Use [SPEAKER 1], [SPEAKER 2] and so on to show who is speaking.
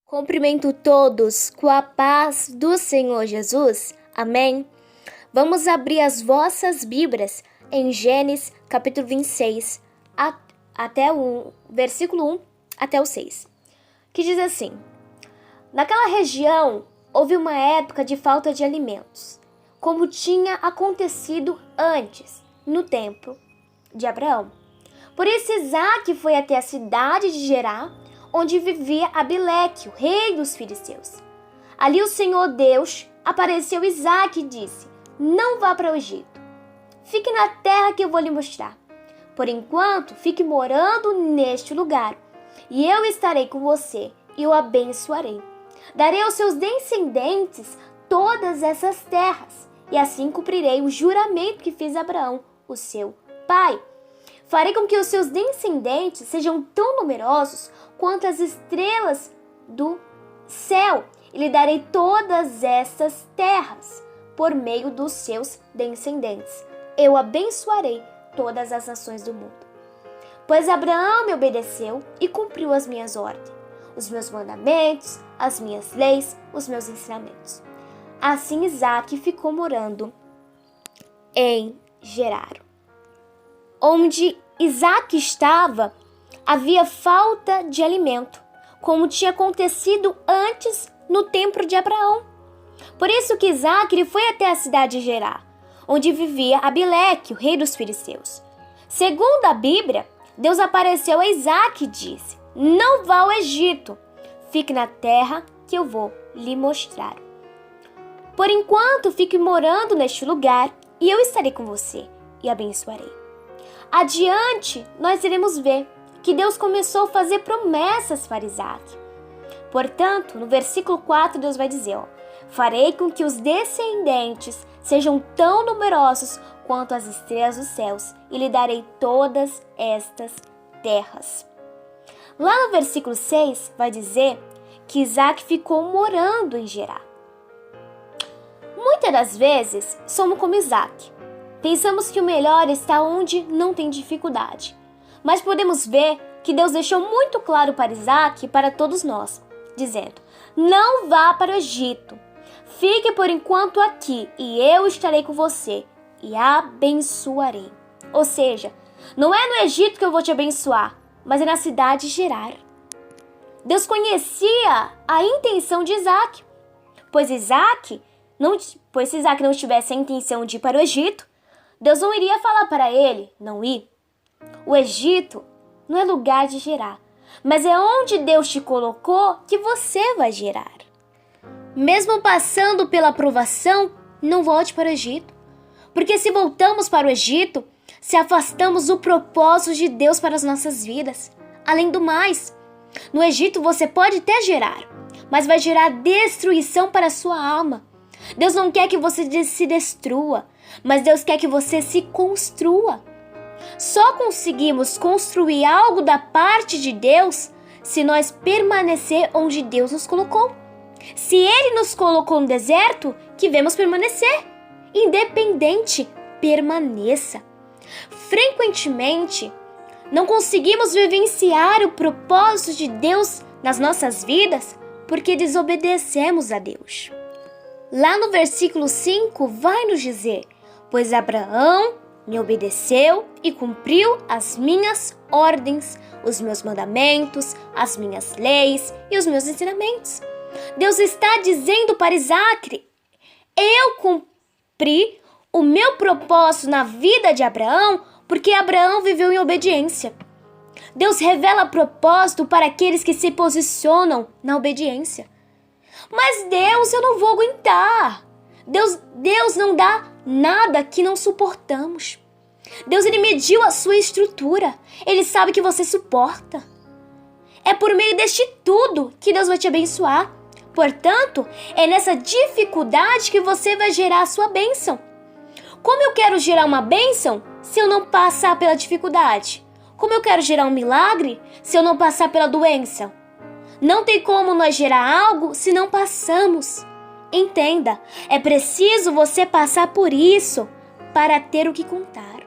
[SPEAKER 1] Cumprimento todos com a paz do Senhor Jesus. Amém? Vamos abrir as vossas Bíblias em Gênesis capítulo 26, até o versículo 1 até o 6, que diz assim: Naquela região houve uma época de falta de alimentos, como tinha acontecido antes, no tempo de Abraão. Por isso Isaque foi até a cidade de Gerar, onde vivia Abimeleque, o rei dos filisteus. Ali o Senhor Deus apareceu a Isaque e disse: Não vá para o Egito. Fique na terra que eu vou lhe mostrar. Por enquanto, fique morando neste lugar, e eu estarei com você e o abençoarei. Darei aos seus descendentes todas essas terras, e assim cumprirei o juramento que fiz a Abraão, o seu pai. Farei com que os seus descendentes sejam tão numerosos quanto as estrelas do céu, e lhe darei todas estas terras por meio dos seus descendentes. Eu abençoarei todas as nações do mundo. Pois Abraão me obedeceu e cumpriu as minhas ordens, os meus mandamentos, as minhas leis, os meus ensinamentos. Assim Isaque ficou morando em Gerar. Onde Isaque estava, havia falta de alimento, como tinha acontecido antes no tempo de Abraão. Por isso que Isaque foi até a cidade de Gerar, onde vivia Abimeleque, o rei dos filisteus. Segundo a Bíblia, Deus apareceu a Isaque e disse: Não vá ao Egito, fique na terra que eu vou lhe mostrar. Por enquanto, fique morando neste lugar, e eu estarei com você e abençoarei. Adiante, nós iremos ver que Deus começou a fazer promessas para Isaque. Portanto, no versículo 4, Deus vai dizer: Farei com que os descendentes sejam tão numerosos quanto as estrelas dos céus, e lhe darei todas estas terras. Lá no versículo 6, vai dizer que Isaque ficou morando em Gerar. Muitas das vezes, somos como Isaque. Pensamos que o melhor está onde não tem dificuldade. Mas podemos ver que Deus deixou muito claro para Isaque e para todos nós, dizendo: Não vá para o Egito. Fique por enquanto aqui, e eu estarei com você e abençoarei. Ou seja, não é no Egito que eu vou te abençoar, mas é na cidade de Gerar. Deus conhecia a intenção de Isaque, se Isaque não tivesse a intenção de ir para o Egito, Deus não iria falar para ele não ir. O Egito não é lugar de gerar, mas é onde Deus te colocou que você vai gerar. Mesmo passando pela provação, não volte para o Egito, porque se voltamos para o Egito, se afastamos do propósito de Deus para as nossas vidas. Além do mais, no Egito você pode até gerar, mas vai gerar destruição para a sua alma. Deus não quer que você se destrua, mas Deus quer que você se construa. Só conseguimos construir algo da parte de Deus se nós permanecer onde Deus nos colocou. Se Ele nos colocou no deserto, que vamos permanecer. Independente, permaneça. Frequentemente, não conseguimos vivenciar o propósito de Deus nas nossas vidas porque desobedecemos a Deus. Lá no versículo 5 vai nos dizer: Pois Abraão me obedeceu e cumpriu as minhas ordens, os meus mandamentos, as minhas leis e os meus ensinamentos. Deus está dizendo para Isaque: eu cumpri o meu propósito na vida de Abraão porque Abraão viveu em obediência. Deus revela propósito para aqueles que se posicionam na obediência. Mas Deus, eu não vou aguentar. Deus não dá nada que não suportamos. Deus, Ele mediu a sua estrutura. Ele sabe que você suporta. É por meio deste tudo que Deus vai te abençoar. Portanto, é nessa dificuldade que você vai gerar a sua bênção. Como eu quero gerar uma bênção se eu não passar pela dificuldade? Como eu quero gerar um milagre se eu não passar pela doença? Não tem como nós gerar algo se não passamos. Entenda, é preciso você passar por isso para ter o que contar.